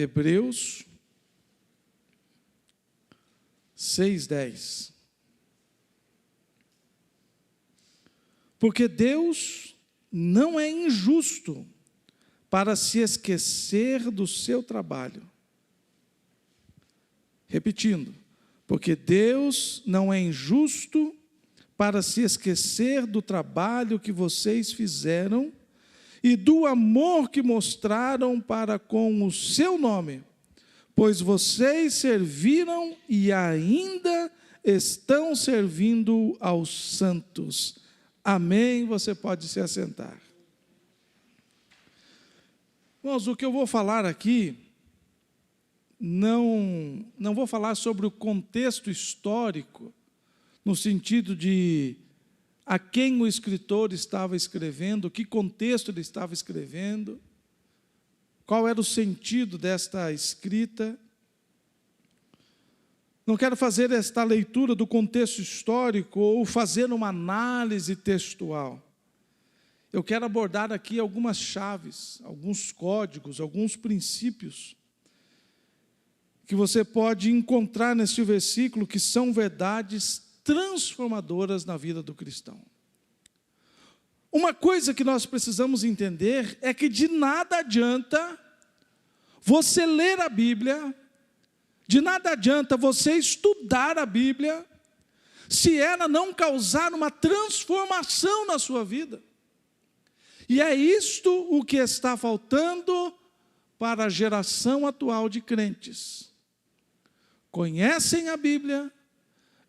Hebreus 6:10. Porque Deus não é injusto para se esquecer do seu trabalho. Repetindo, porque Deus não é injusto para se esquecer do trabalho que vocês fizeram e do amor que mostraram para com o seu nome, pois vocês serviram e ainda estão servindo aos santos. Amém? Você pode se assentar. Irmãos, o que eu vou falar aqui, não vou falar sobre o contexto histórico, no sentido de a quem o escritor estava escrevendo, que contexto ele estava escrevendo, qual era o sentido desta escrita. Não quero fazer esta leitura do contexto histórico ou fazer uma análise textual. Eu quero abordar aqui algumas chaves, alguns códigos, alguns princípios que você pode encontrar neste versículo, que são verdades transformadoras na vida do cristão. Uma coisa que nós precisamos entender é que de nada adianta você ler a Bíblia, de nada adianta você estudar a Bíblia, se ela não causar uma transformação na sua vida. E é isto o que está faltando para a geração atual de crentes. Conhecem a Bíblia,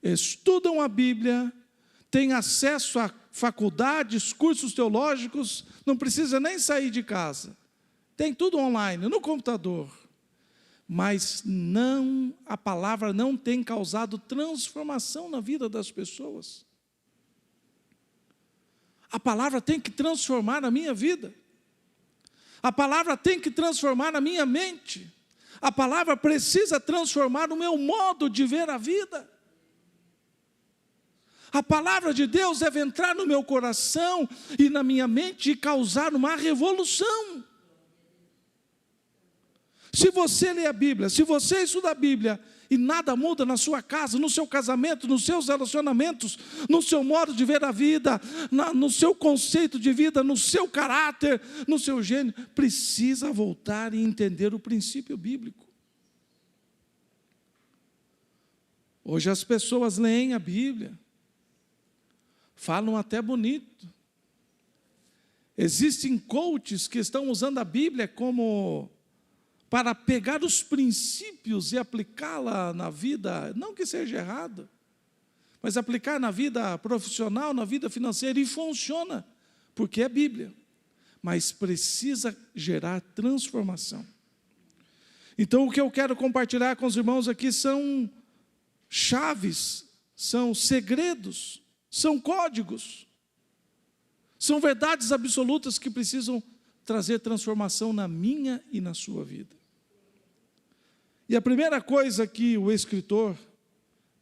estudam a Bíblia, têm acesso a faculdades, cursos teológicos, não precisa nem sair de casa. Tem tudo online, no computador. Mas a palavra não tem causado transformação na vida das pessoas. A palavra tem que transformar a minha vida. A palavra tem que transformar a minha mente. A palavra precisa transformar o meu modo de ver a vida. A palavra de Deus deve entrar no meu coração e na minha mente e causar uma revolução. Se você lê a Bíblia, se você estuda a Bíblia e nada muda na sua casa, no seu casamento, nos seus relacionamentos, no seu modo de ver a vida, no seu conceito de vida, no seu caráter, no seu gênio, precisa voltar e entender o princípio bíblico. Hoje as pessoas leem a Bíblia, falam até bonito. Existem coaches que estão usando a Bíblia para pegar os princípios e aplicá-la na vida, não que seja errado, mas aplicar na vida profissional, na vida financeira, e funciona, porque é Bíblia, mas precisa gerar transformação. Então o que eu quero compartilhar com os irmãos aqui são chaves, são segredos, são códigos, são verdades absolutas que precisam trazer transformação na minha e na sua vida. E a primeira coisa que o escritor,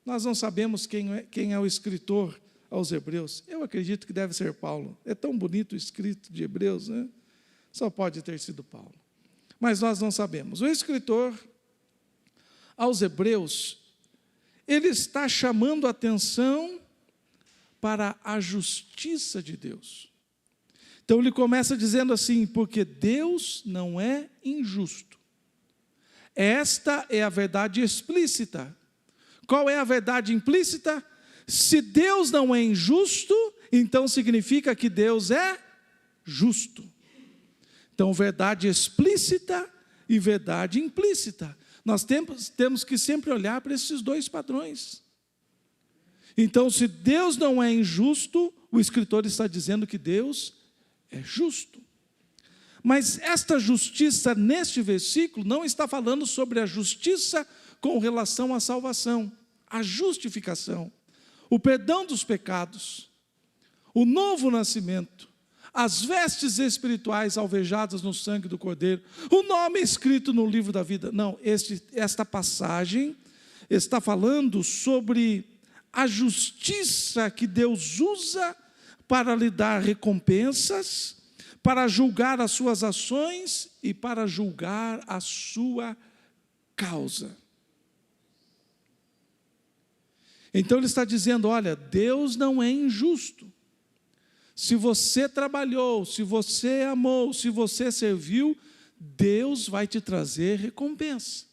nós não sabemos quem é o escritor aos Hebreus, eu acredito que deve ser Paulo, é tão bonito o escrito de Hebreus, né? Só pode ter sido Paulo, mas nós não sabemos. O escritor aos Hebreus, ele está chamando a atenção para a justiça de Deus. Então ele começa dizendo assim, porque Deus não é injusto. Esta é a verdade explícita. Qual é a verdade implícita? Se Deus não é injusto, então significa que Deus é justo. Então, verdade explícita e verdade implícita. Nós temos que sempre olhar para esses dois padrões. Então, se Deus não é injusto, o escritor está dizendo que Deus é justo. Mas esta justiça neste versículo não está falando sobre a justiça com relação à salvação, a justificação, o perdão dos pecados, o novo nascimento, as vestes espirituais alvejadas no sangue do Cordeiro, o nome escrito no livro da vida. Não, esta passagem está falando sobre a justiça que Deus usa para lhe dar recompensas, para julgar as suas ações e para julgar a sua causa. Então ele está dizendo, olha, Deus não é injusto. Se você trabalhou, se você amou, se você serviu, Deus vai te trazer recompensa.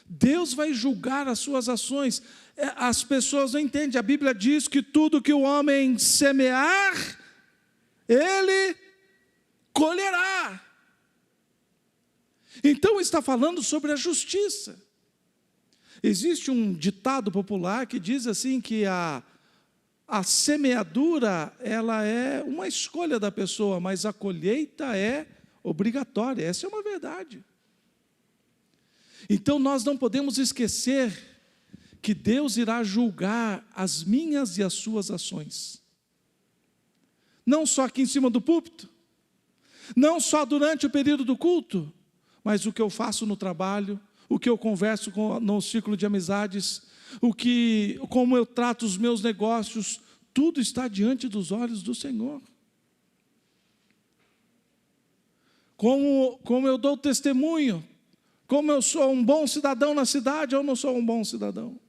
Deus vai julgar as suas ações. As pessoas não entendem, a Bíblia diz que tudo que o homem semear, ele colherá. Então está falando sobre a justiça. Existe um ditado popular que diz assim que a semeadura, ela é uma escolha da pessoa, mas a colheita é obrigatória. Essa é uma verdade. Então nós não podemos esquecer que Deus irá julgar as minhas e as suas ações. Não só aqui em cima do púlpito, não só durante o período do culto, mas o que eu faço no trabalho, o que eu converso no círculo de amizades, como eu trato os meus negócios, tudo está diante dos olhos do Senhor. Como eu dou testemunho, como eu sou um bom cidadão na cidade ou não sou um bom cidadão.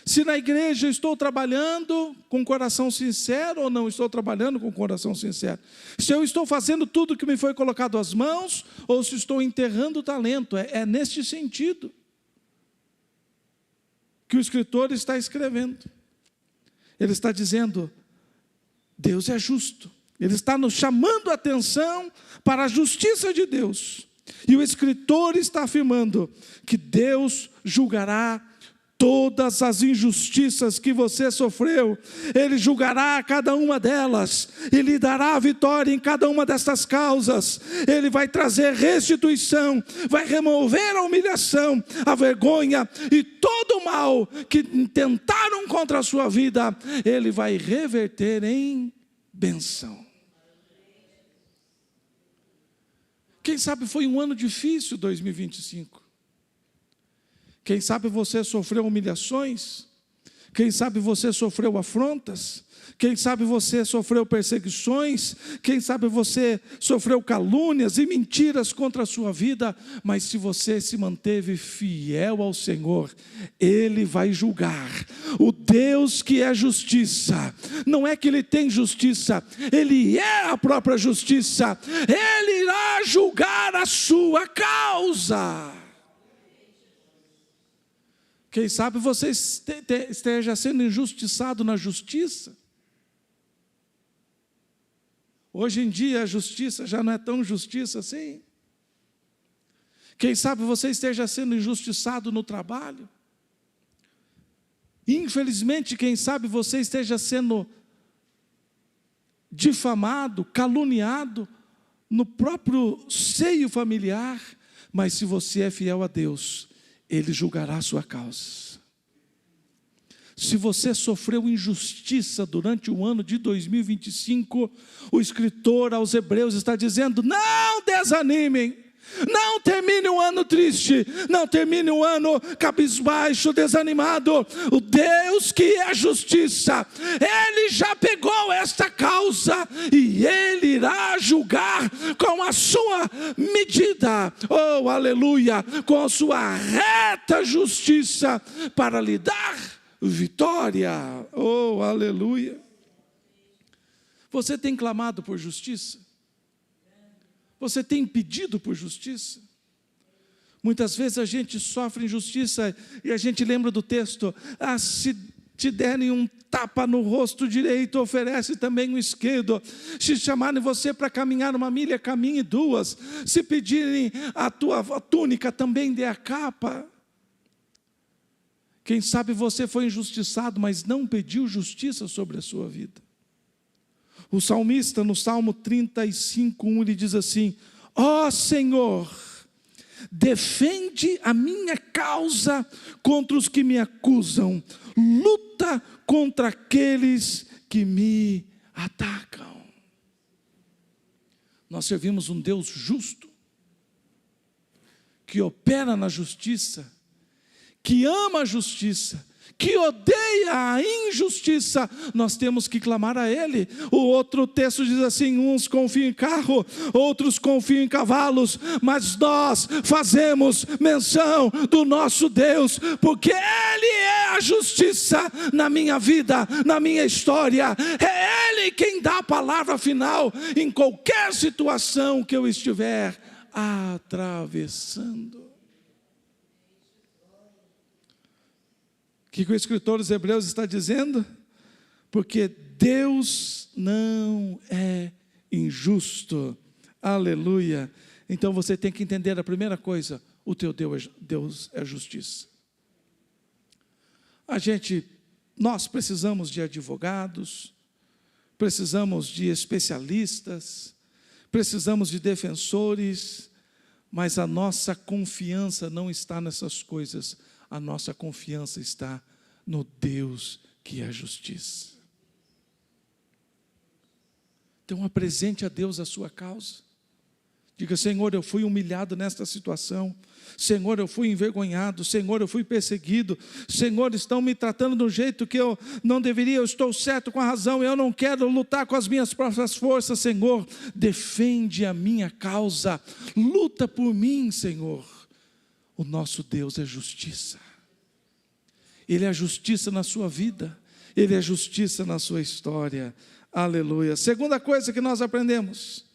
Se na igreja estou trabalhando com coração sincero ou não estou trabalhando com coração sincero. Se eu estou fazendo tudo que me foi colocado às mãos ou se estou enterrando o talento. É neste sentido que o escritor está escrevendo. Ele está dizendo, Deus é justo. Ele está nos chamando a atenção para a justiça de Deus. E o escritor está afirmando que Deus julgará todas as injustiças que você sofreu. Ele julgará cada uma delas e lhe dará a vitória em cada uma dessas causas. Ele vai trazer restituição, vai remover a humilhação, a vergonha e todo o mal que tentaram contra a sua vida. Ele vai reverter em bênção. Quem sabe foi um ano difícil, 2025. Quem sabe você sofreu humilhações, quem sabe você sofreu afrontas, quem sabe você sofreu perseguições, quem sabe você sofreu calúnias e mentiras contra a sua vida, mas se você se manteve fiel ao Senhor, Ele vai julgar. O Deus que é justiça, não é que Ele tem justiça, Ele é a própria justiça, Ele irá julgar a sua causa. Quem sabe você esteja sendo injustiçado na justiça. Hoje em dia a justiça já não é tão justiça assim. Quem sabe você esteja sendo injustiçado no trabalho. Infelizmente, quem sabe você esteja sendo difamado, caluniado no próprio seio familiar. Mas se você é fiel a Deus, Ele julgará a sua causa. Se você sofreu injustiça durante o ano de 2025, o escritor aos Hebreus está dizendo, não desanimem, não termine um ano triste, não termine um ano cabisbaixo, desanimado. O Deus que é justiça, Ele já pegou esta causa e Ele irá julgar com a sua medida, oh aleluia, com a sua reta justiça para lhe dar vitória, oh aleluia. Você tem clamado por justiça? Você tem pedido por justiça? Muitas vezes a gente sofre injustiça e a gente lembra do texto, se te derem um tapa no rosto direito, oferece também o esquerdo. Se chamarem você para caminhar uma milha, caminhe duas. Se pedirem a tua túnica, também dê a capa. Quem sabe você foi injustiçado, mas não pediu justiça sobre a sua vida. O salmista, no Salmo 35:1, ele diz assim, ó Senhor, defende a minha causa contra os que me acusam, luta contra aqueles que me atacam. Nós servimos um Deus justo, que opera na justiça, que ama a justiça, que odeia a injustiça, nós temos que clamar a Ele. O outro texto diz assim: uns confiam em carro, outros confiam em cavalos, mas nós fazemos menção do nosso Deus, porque Ele é a justiça na minha vida, na minha história. É Ele quem dá a palavra final em qualquer situação que eu estiver atravessando. O que o escritor dos Hebreus está dizendo? Porque Deus não é injusto. Aleluia. Então você tem que entender a primeira coisa: o teu Deus é justiça. Nós precisamos de advogados, precisamos de especialistas, precisamos de defensores, mas a nossa confiança não está nessas coisas. A nossa confiança está no Deus que é justiça. Então apresente a Deus a sua causa. Diga: Senhor, eu fui humilhado nesta situação. Senhor, eu fui envergonhado. Senhor, eu fui perseguido. Senhor, estão me tratando de um jeito que eu não deveria. Eu estou certo com a razão. Eu não quero lutar com as minhas próprias forças. Senhor, defende a minha causa. Luta por mim, Senhor. O nosso Deus é justiça. Ele é justiça na sua vida. Ele é justiça na sua história. Aleluia. Segunda coisa que nós aprendemos: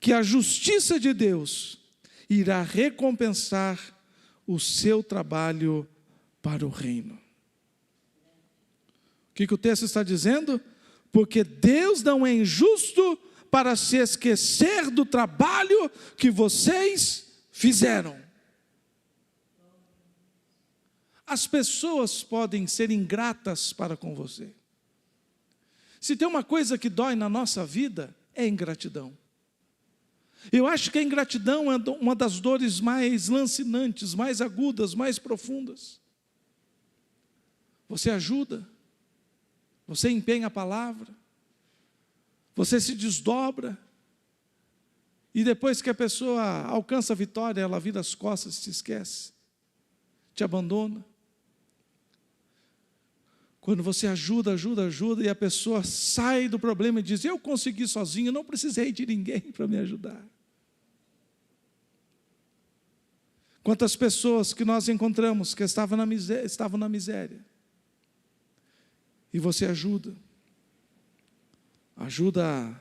que a justiça de Deus irá recompensar o seu trabalho para o reino. O que o texto está dizendo? Porque Deus não é injusto para se esquecer do trabalho que vocês fizeram. As pessoas podem ser ingratas para com você. Se tem uma coisa que dói na nossa vida, é a ingratidão. Eu acho que a ingratidão é uma das dores mais lancinantes, mais agudas, mais profundas. Você ajuda, você empenha a palavra, você se desdobra, e depois que a pessoa alcança a vitória, ela vira as costas, se esquece, te abandona. Quando você ajuda, e a pessoa sai do problema e diz: eu consegui sozinho, não precisei de ninguém para me ajudar. Quantas pessoas que nós encontramos que estavam na miséria, e você ajuda a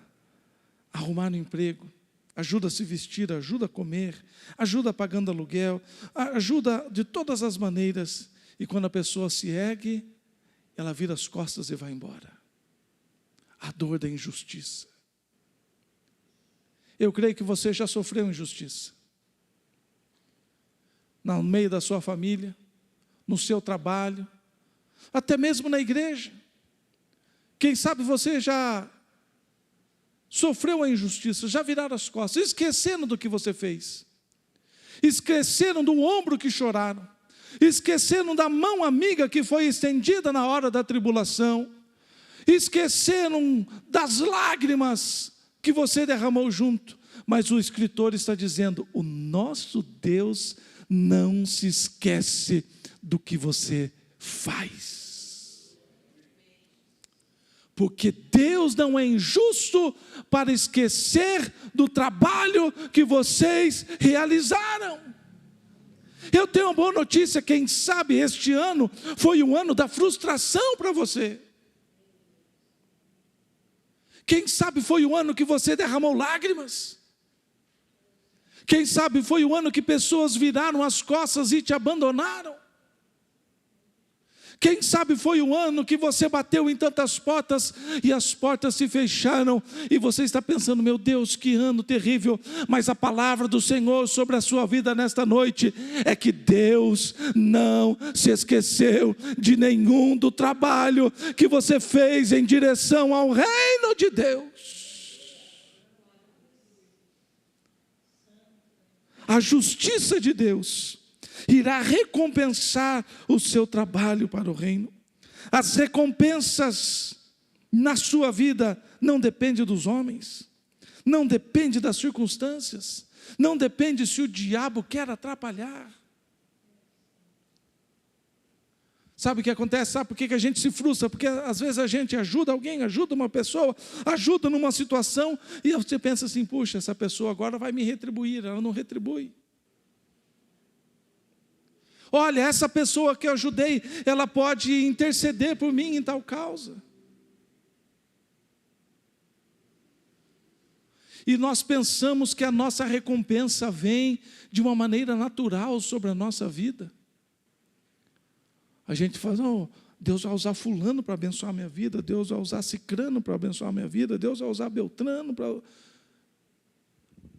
arrumar um emprego, ajuda a se vestir, ajuda a comer, ajuda pagando aluguel, ajuda de todas as maneiras, e quando a pessoa se ergue, ela vira as costas e vai embora. A dor da injustiça. Eu creio que você já sofreu injustiça. No meio da sua família, no seu trabalho, até mesmo na igreja. Quem sabe você já sofreu a injustiça, já viraram as costas, esquecendo do que você fez. Esqueceram do ombro que choraram. Esqueceram da mão amiga que foi estendida na hora da tribulação. Esqueceram das lágrimas que você derramou junto. Mas o escritor está dizendo: o nosso Deus não se esquece do que você faz. Porque Deus não é injusto para esquecer do trabalho que vocês realizaram. Eu tenho uma boa notícia: quem sabe este ano foi um ano da frustração para você. Quem sabe foi o ano que você derramou lágrimas. Quem sabe foi o ano que pessoas viraram as costas e te abandonaram. Quem sabe foi o ano que você bateu em tantas portas e as portas se fecharam e você está pensando: meu Deus, que ano terrível. Mas a palavra do Senhor sobre a sua vida nesta noite é que Deus não se esqueceu de nenhum do trabalho que você fez em direção ao reino de Deus. A justiça de Deus irá recompensar o seu trabalho para o reino. As recompensas na sua vida não dependem dos homens, não depende das circunstâncias, não depende se o diabo quer atrapalhar. Sabe o que acontece? Sabe por que a gente se frustra? Porque às vezes a gente ajuda alguém, ajuda uma pessoa, ajuda numa situação, e você pensa assim, puxa, essa pessoa agora vai me retribuir, ela não retribui. Olha, essa pessoa que eu ajudei, ela pode interceder por mim em tal causa. E nós pensamos que a nossa recompensa vem de uma maneira natural sobre a nossa vida. A gente fala, oh, Deus vai usar fulano para abençoar a minha vida, Deus vai usar cicrano para abençoar a minha vida, Deus vai usar beltrano para...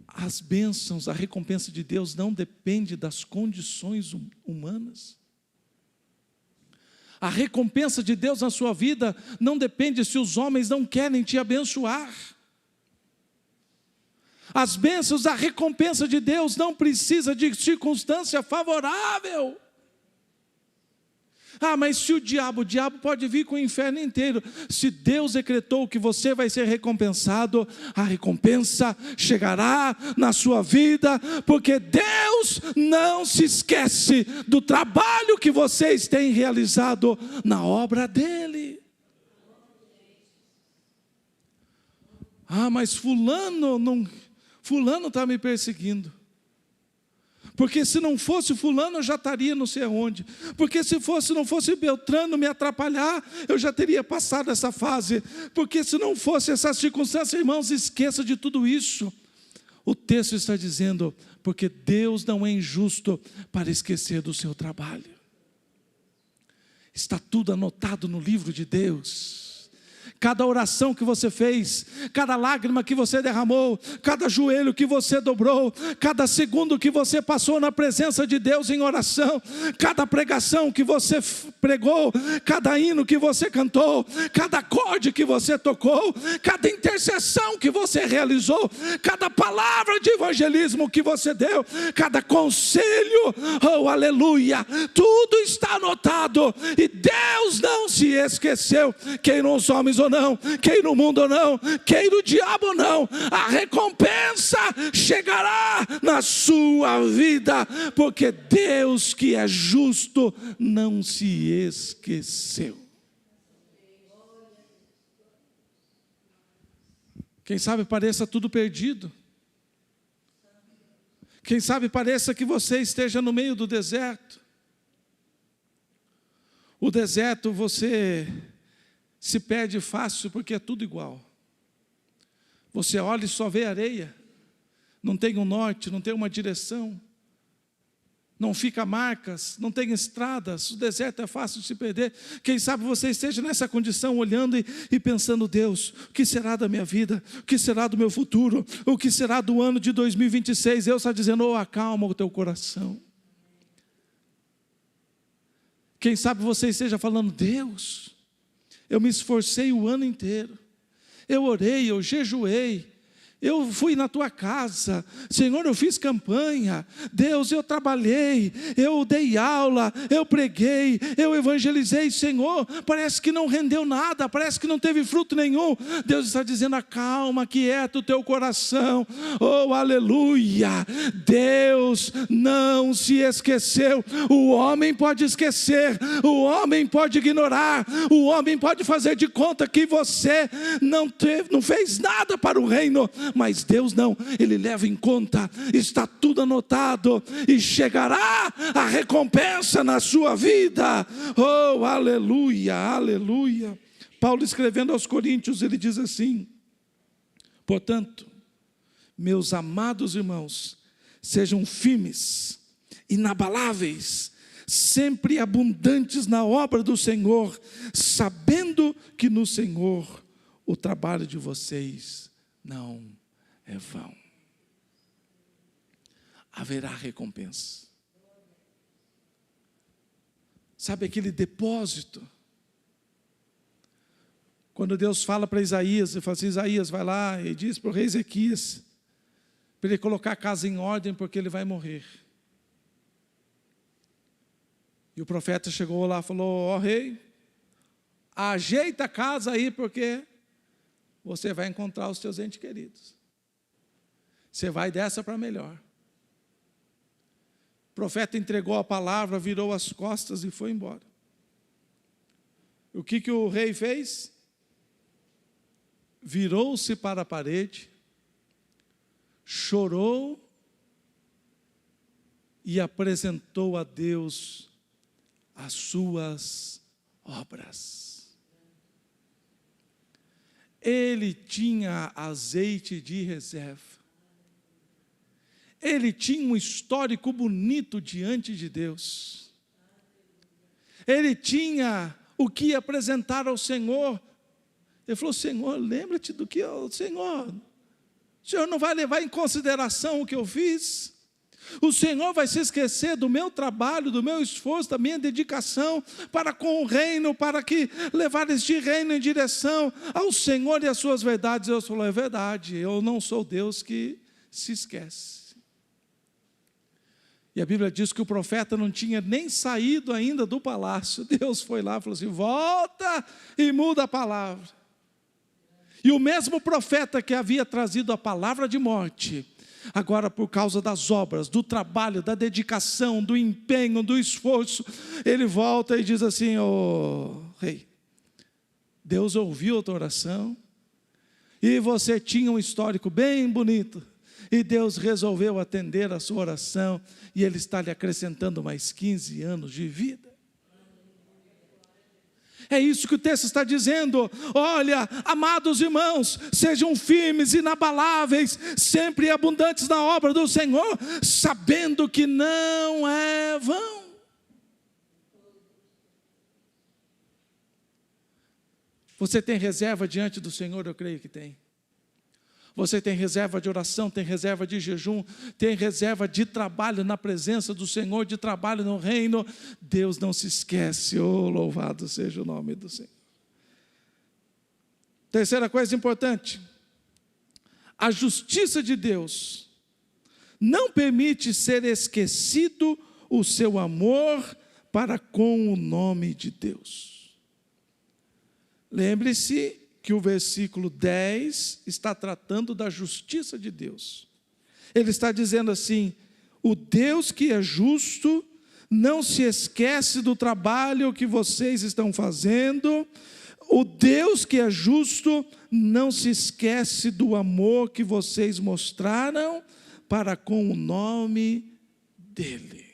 As bênçãos, a recompensa de Deus não depende das condições humanas. A recompensa de Deus na sua vida não depende se os homens não querem te abençoar. As bênçãos, a recompensa de Deus não precisa de circunstância favorável. Ah, mas se o diabo pode vir com o inferno inteiro. Se Deus decretou que você vai ser recompensado, a recompensa chegará na sua vida, porque Deus não se esquece do trabalho que vocês têm realizado na obra dEle. Ah, mas fulano está me perseguindo. Porque se não fosse fulano, eu já estaria não sei aonde. Porque se não fosse Beltrano me atrapalhar, eu já teria passado essa fase. Porque se não fosse essa circunstância, irmãos, esqueça de tudo isso. O texto está dizendo, porque Deus não é injusto para esquecer do seu trabalho. Está tudo anotado no livro de Deus. Cada oração que você fez, cada lágrima que você derramou, cada joelho que você dobrou, cada segundo que você passou na presença de Deus em oração, cada pregação que você pregou, cada hino que você cantou, cada acorde que você tocou, cada intercessão que você realizou, cada palavra de evangelismo que você deu, cada conselho, oh aleluia, tudo está anotado, e Deus não se esqueceu, quem nos homens ou não, quem no mundo ou não, quem no diabo ou não, a recompensa chegará na sua vida, porque Deus que é justo não se esqueceu. Quem sabe pareça tudo perdido, quem sabe pareça que você esteja no meio do deserto. O deserto você se perde fácil porque é tudo igual. Você olha e só vê areia, não tem um norte, não tem uma direção, não fica marcas, não tem estradas, o deserto é fácil de se perder. Quem sabe você esteja nessa condição, olhando e pensando, Deus, o que será da minha vida? O que será do meu futuro? O que será do ano de 2026? Deus está dizendo, oh, acalma o teu coração. Quem sabe você esteja falando, Deus, eu me esforcei o ano inteiro, eu orei, eu jejuei, eu fui na tua casa, Senhor, eu fiz campanha, Deus, eu trabalhei, eu dei aula, eu preguei, eu evangelizei, Senhor, parece que não rendeu nada, parece que não teve fruto nenhum. Deus está dizendo, acalma, quieta o teu coração, oh aleluia, Deus não se esqueceu. O homem pode esquecer, o homem pode ignorar, o homem pode fazer de conta que você não fez nada para o reino, mas Deus não, Ele leva em conta, está tudo anotado, e chegará a recompensa na sua vida, oh aleluia, aleluia. Paulo escrevendo aos Coríntios, ele diz assim, portanto, meus amados irmãos, sejam firmes, inabaláveis, sempre abundantes na obra do Senhor, sabendo que no Senhor o trabalho de vocês não é vão. Haverá recompensa. Sabe aquele depósito? Quando Deus fala para Isaías, ele fala assim, Isaías, vai lá e diz para o rei Ezequias, para ele colocar a casa em ordem, porque ele vai morrer. E o profeta chegou lá e falou, ó rei, ajeita a casa aí, porque você vai encontrar os teus entes queridos. Você vai dessa para melhor. O profeta entregou a palavra, virou as costas e foi embora. que o rei fez? Virou-se para a parede, chorou e apresentou a Deus as suas obras. Ele tinha azeite de reserva. Ele tinha um histórico bonito diante de Deus. Ele tinha o que apresentar ao Senhor. Ele falou: Senhor, lembra-te do que o Senhor não vai levar em consideração o que eu fiz? O Senhor vai se esquecer do meu trabalho, do meu esforço, da minha dedicação para com o reino, para que levar este reino em direção ao Senhor e às suas verdades. Eu falei: é verdade, eu não sou Deus que se esquece. E a Bíblia diz que o profeta não tinha nem saído ainda do palácio. Deus foi lá e falou assim: volta e muda a palavra. E o mesmo profeta que havia trazido a palavra de morte, agora, por causa das obras, do trabalho, da dedicação, do empenho, do esforço, ele volta e diz assim: ô rei, Deus ouviu a tua oração, e você tinha um histórico bem bonito, e Deus resolveu atender a sua oração, e Ele está lhe acrescentando mais 15 anos de vida. É isso que o texto está dizendo. Olha, amados irmãos, sejam firmes, inabaláveis, sempre abundantes na obra do Senhor, sabendo que não é vão. Você tem reserva diante do Senhor? Eu creio que tem. Você tem reserva de oração, tem reserva de jejum, tem reserva de trabalho na presença do Senhor, de trabalho no reino. Deus não se esquece. Oh, louvado seja o nome do Senhor. Terceira coisa importante: a justiça de Deus não permite ser esquecido o seu amor para com o nome de Deus. Lembre-se que o versículo 10 está tratando da justiça de Deus. Ele está dizendo assim: o Deus que é justo não se esquece do trabalho que vocês estão fazendo. O Deus que é justo não se esquece do amor que vocês mostraram para com o nome dEle.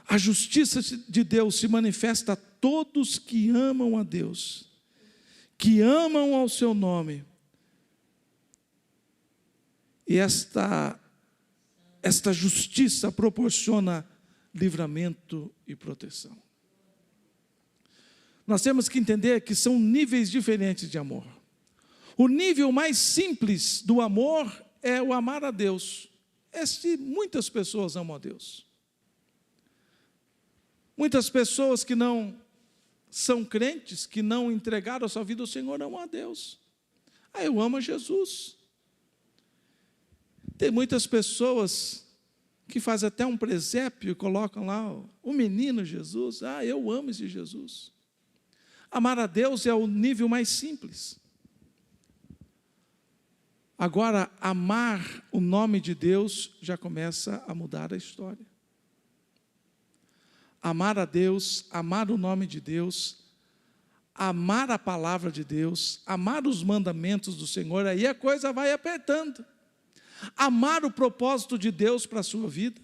A justiça de Deus se manifesta a todos que amam a Deus, que amam ao seu nome. E esta justiça proporciona livramento e proteção. Nós temos que entender que são níveis diferentes de amor. O nível mais simples do amor é o amar a Deus. Muitas pessoas amam a Deus. Muitas pessoas que não são crentes, que não entregaram a sua vida ao Senhor, amam a Deus. Eu amo a Jesus. Tem muitas pessoas que fazem até um presépio e colocam lá o menino Jesus. Eu amo esse Jesus. Amar a Deus é o nível mais simples. Agora, amar o nome de Deus já começa a mudar a história. Amar a Deus, amar o nome de Deus, amar a palavra de Deus, amar os mandamentos do Senhor, aí a coisa vai apertando. Amar o propósito de Deus para a sua vida.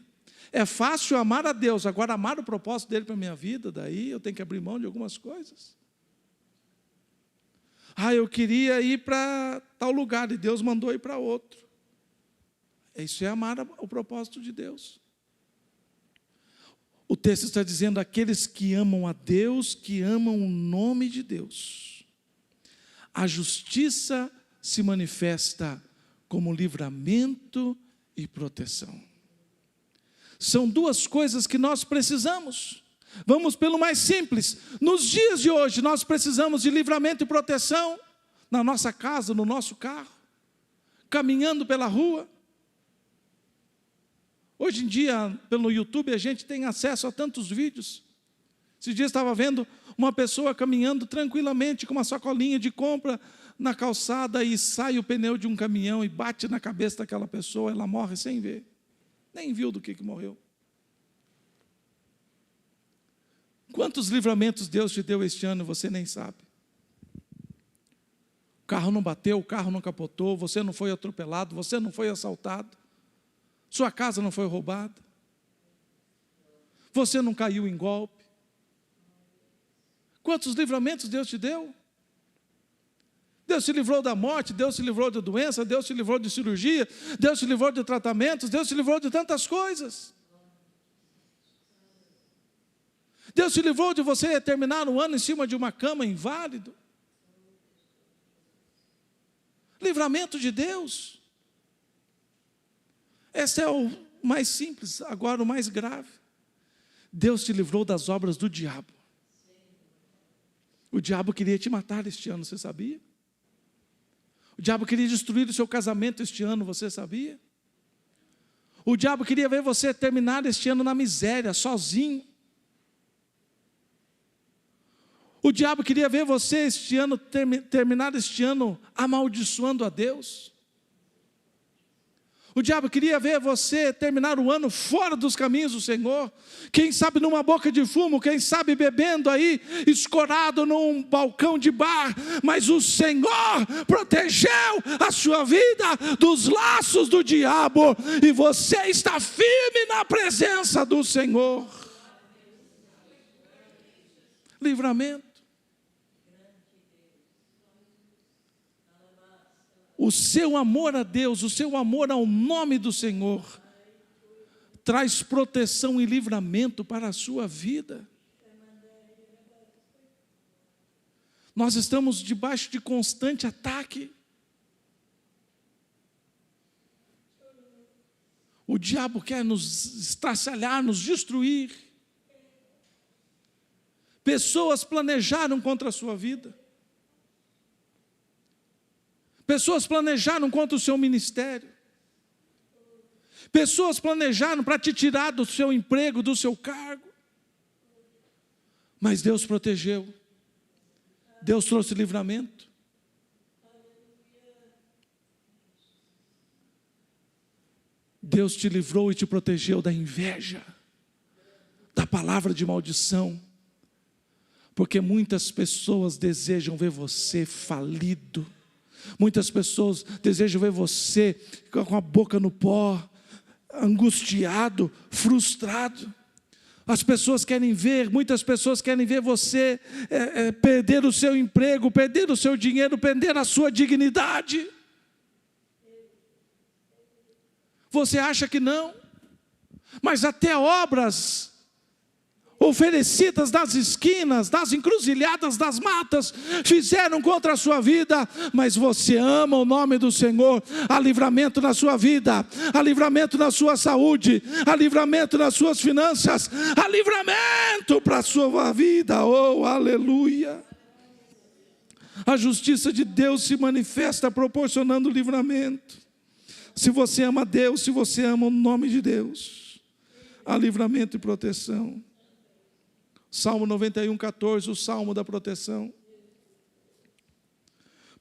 É fácil amar a Deus, agora amar o propósito dele para a minha vida, daí eu tenho que abrir mão de algumas coisas. Eu queria ir para tal lugar e Deus mandou ir para outro. Isso é amar o propósito de Deus. O texto está dizendo: aqueles que amam a Deus, que amam o nome de Deus. A justiça se manifesta como livramento e proteção. São duas coisas que nós precisamos. Vamos pelo mais simples. Nos dias de hoje, nós precisamos de livramento e proteção na nossa casa, no nosso carro, caminhando pela rua. Hoje em dia, pelo YouTube, a gente tem acesso a tantos vídeos. Esses dias estava vendo uma pessoa caminhando tranquilamente com uma sacolinha de compra na calçada e sai o pneu de um caminhão e bate na cabeça daquela pessoa, ela morre sem ver. Nem viu do que morreu. Quantos livramentos Deus te deu este ano, você nem sabe. O carro não bateu, o carro não capotou, você não foi atropelado, você não foi assaltado, sua casa não foi roubada, você não caiu em golpe. Quantos livramentos Deus te deu? Deus te livrou da morte, Deus te livrou de doença, Deus te livrou de cirurgia, Deus te livrou de tratamentos, Deus te livrou de tantas coisas. Deus te livrou de você terminar o ano em cima de uma cama inválido. Livramento de Deus. Esse é o mais simples, agora o mais grave. Deus te livrou das obras do diabo. O diabo queria te matar este ano, você sabia? O diabo queria destruir o seu casamento este ano, você sabia? O diabo queria ver você terminar este ano na miséria, sozinho. O diabo queria ver você este ano, terminar este ano amaldiçoando a Deus. O diabo queria ver você terminar o ano fora dos caminhos do Senhor. Quem sabe numa boca de fumo, quem sabe bebendo aí, escorado num balcão de bar. Mas o Senhor protegeu a sua vida dos laços do diabo. E você está firme na presença do Senhor. Livramento. O seu amor a Deus, o seu amor ao nome do Senhor, traz proteção e livramento para a sua vida. Nós estamos debaixo de constante ataque. O diabo quer nos estraçalhar, nos destruir. Pessoas planejaram contra a sua vida. Pessoas planejaram contra o seu ministério. Pessoas planejaram para te tirar do seu emprego, do seu cargo. Mas Deus protegeu. Deus trouxe livramento. Deus te livrou e te protegeu da inveja, da palavra de maldição. Porque muitas pessoas desejam ver você falido. Muitas pessoas desejam ver você com a boca no pó, angustiado, frustrado. Muitas pessoas querem ver você perder o seu emprego, perder o seu dinheiro, perder a sua dignidade. Você acha que não? Mas até obras oferecidas das esquinas, das encruzilhadas, das matas, fizeram contra a sua vida, mas você ama o nome do Senhor. Há livramento na sua vida, há livramento na sua saúde, há livramento nas suas finanças, há livramento para a sua vida, oh aleluia. A justiça de Deus se manifesta proporcionando livramento. Se você ama Deus, se você ama o nome de Deus, há livramento e proteção. Salmo 91:14, o salmo da proteção.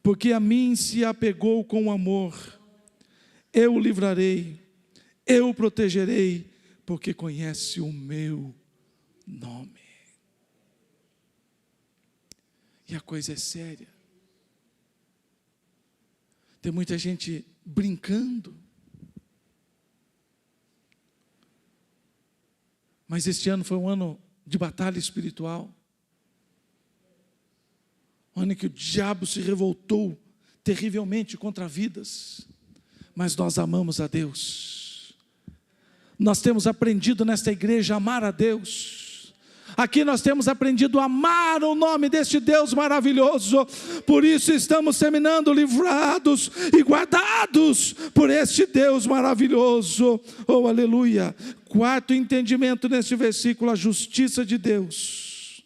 Porque a mim se apegou com amor, eu o livrarei, eu o protegerei, porque conhece o meu nome. E a coisa é séria. Tem muita gente brincando. Mas este ano foi um ano de batalha espiritual, onde que o diabo se revoltou terrivelmente contra vidas, mas nós amamos a Deus. Nós temos aprendido nesta igreja a amar a Deus. Aqui nós temos aprendido a amar o nome deste Deus maravilhoso. Por isso estamos terminando livrados e guardados por este Deus maravilhoso. Oh, aleluia. Quarto entendimento neste versículo, a justiça de Deus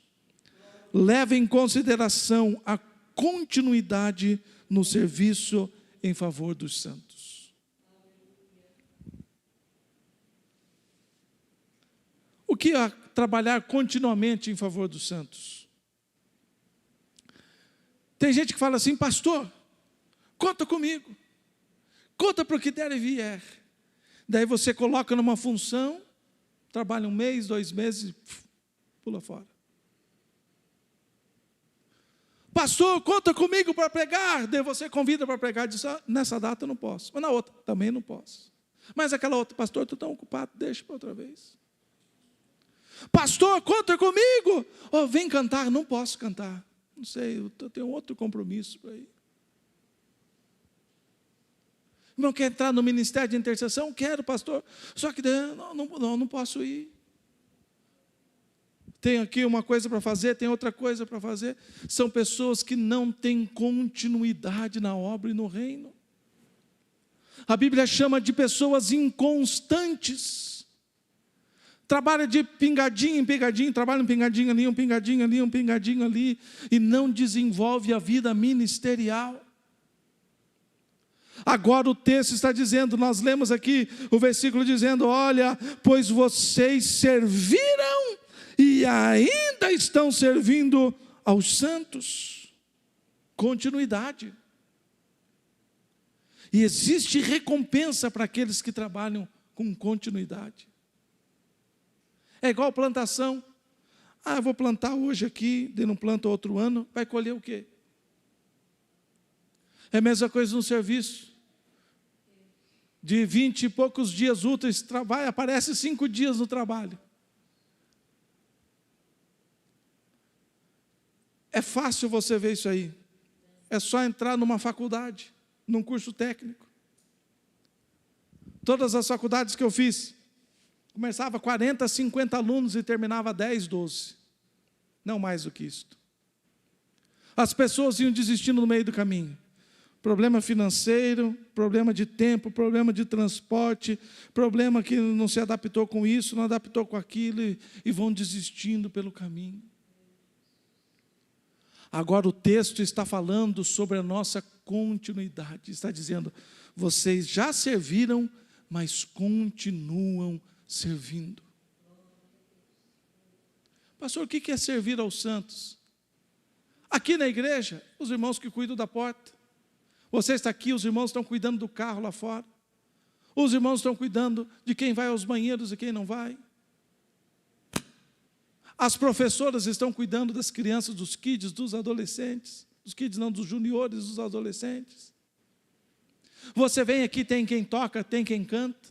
leva em consideração a continuidade no serviço em favor dos santos. O que é trabalhar continuamente em favor dos santos? Tem gente que fala assim: pastor, conta comigo, conta para o que der e vier. Daí você coloca numa função, trabalha 1 mês, 2 meses, pula fora. pastor, conta comigo para pregar. Daí você convida para pregar, diz, nessa data eu não posso, mas na outra também não posso. Mas aquela outra, pastor, estou tão ocupado, deixa para outra vez. Pastor, conta comigo. Vem cantar, não posso cantar. Não sei, eu tenho outro compromisso para ir. Não quer entrar no ministério de intercessão? Quero, pastor. Só que não posso ir. Tem aqui uma coisa para fazer, tem outra coisa para fazer. São pessoas que não têm continuidade na obra e no reino. A Bíblia chama de pessoas inconstantes. Trabalha de pingadinho em pingadinho, trabalha um pingadinho ali, um pingadinho ali, um pingadinho ali, e não desenvolve a vida ministerial. Agora o texto está dizendo, nós lemos aqui o versículo dizendo, olha, pois vocês serviram e ainda estão servindo aos santos. Continuidade. E existe recompensa para aqueles que trabalham com continuidade. É igual plantação. Eu vou plantar hoje aqui, daí não planta outro ano, vai colher o quê? É a mesma coisa no serviço. De 20 e poucos dias úteis, aparece 5 dias no trabalho. É fácil você ver isso aí. É só entrar numa faculdade, num curso técnico. Todas as faculdades que eu fiz, começava 40, 50 alunos e terminava 10, 12. Não mais do que isto. As pessoas iam desistindo no meio do caminho. Problema financeiro, problema de tempo, problema de transporte, problema que não se adaptou com isso, não adaptou com aquilo e vão desistindo pelo caminho. Agora o texto está falando sobre a nossa continuidade. Está dizendo, vocês já serviram, mas continuam servindo. Pastor, o que é servir aos santos? Aqui na igreja, os irmãos que cuidam da porta. Você está aqui, os irmãos estão cuidando do carro lá fora. Os irmãos estão cuidando de quem vai aos banheiros e quem não vai. As professoras estão cuidando das crianças, dos kids, dos adolescentes. Dos kids não, dos juniores, dos adolescentes. Você vem aqui, tem quem toca, tem quem canta,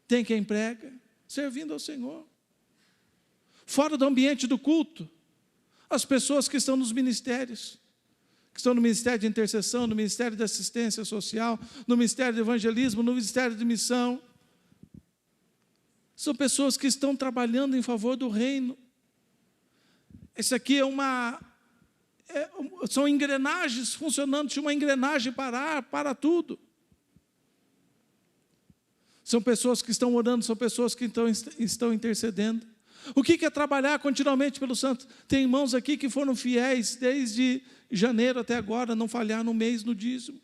tem quem prega, servindo ao Senhor. Fora do ambiente do culto, as pessoas que estão nos ministérios, que estão no ministério de intercessão, no ministério de assistência social, no ministério de evangelismo, no ministério de missão, são pessoas que estão trabalhando em favor do reino. Isso aqui são engrenagens funcionando, se uma engrenagem parar, para tudo. São pessoas que estão orando, são pessoas que estão intercedendo. O que é trabalhar continuamente pelo santo? Tem irmãos aqui que foram fiéis desde janeiro até agora, não falharam um mês no dízimo.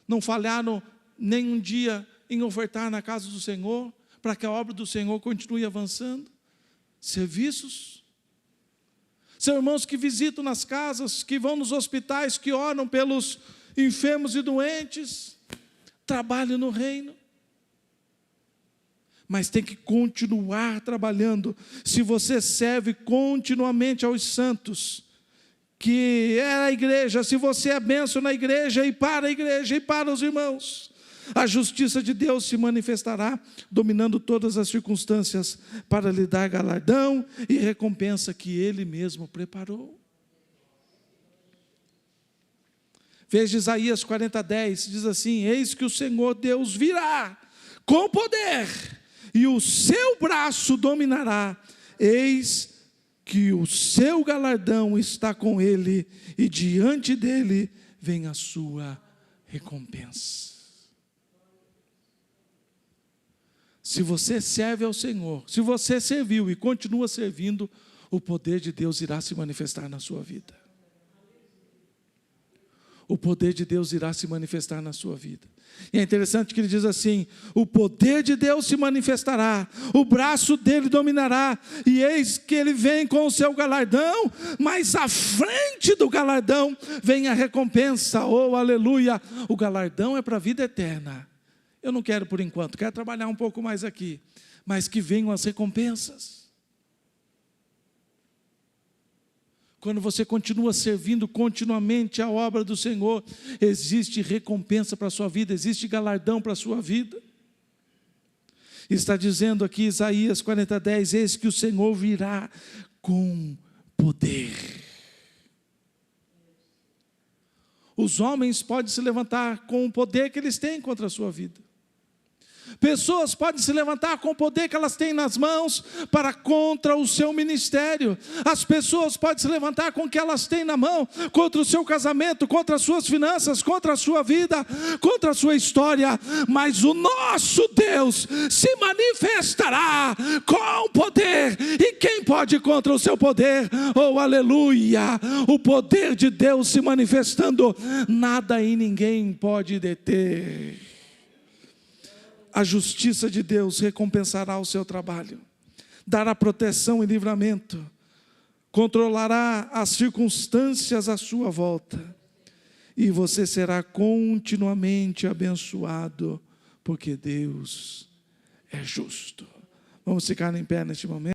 Não falharam nem um dia em ofertar na casa do Senhor, para que a obra do Senhor continue avançando. Serviços. São irmãos que visitam nas casas, que vão nos hospitais, que oram pelos enfermos e doentes. Trabalho no reino. Mas tem que continuar trabalhando. Se você serve continuamente aos santos, que é a igreja, se você é bênção na igreja e para os irmãos, a justiça de Deus se manifestará, dominando todas as circunstâncias, para lhe dar galardão e recompensa que Ele mesmo preparou. Veja Isaías 40:10, diz assim: eis que o Senhor Deus virá com poder, e o seu braço dominará, eis que o seu galardão está com ele, e diante dele vem a sua recompensa. Se você serve ao Senhor, se você serviu e continua servindo, o poder de Deus irá se manifestar na sua vida. O poder de Deus irá se manifestar na sua vida. E é interessante que ele diz assim: o poder de Deus se manifestará, o braço dele dominará, e eis que ele vem com o seu galardão, mas à frente do galardão vem a recompensa. Oh, aleluia! O galardão é para a vida eterna. Eu não quero por enquanto, quero trabalhar um pouco mais aqui, mas que venham as recompensas. Quando você continua servindo continuamente a obra do Senhor, existe recompensa para a sua vida, existe galardão para a sua vida. Está dizendo aqui Isaías 40:10, eis que o Senhor virá com poder. Os homens podem se levantar com o poder que eles têm contra a sua vida. Pessoas podem se levantar com o poder que elas têm nas mãos para contra o seu ministério. As pessoas podem se levantar com o que elas têm na mão contra o seu casamento, contra as suas finanças, contra a sua vida, contra a sua história. Mas o nosso Deus se manifestará com poder. E quem pode contra o seu poder? Oh, aleluia! O poder de Deus se manifestando, nada e ninguém pode deter. A justiça de Deus recompensará o seu trabalho, dará proteção e livramento, controlará as circunstâncias à sua volta, e você será continuamente abençoado, porque Deus é justo. Vamos ficar em pé neste momento.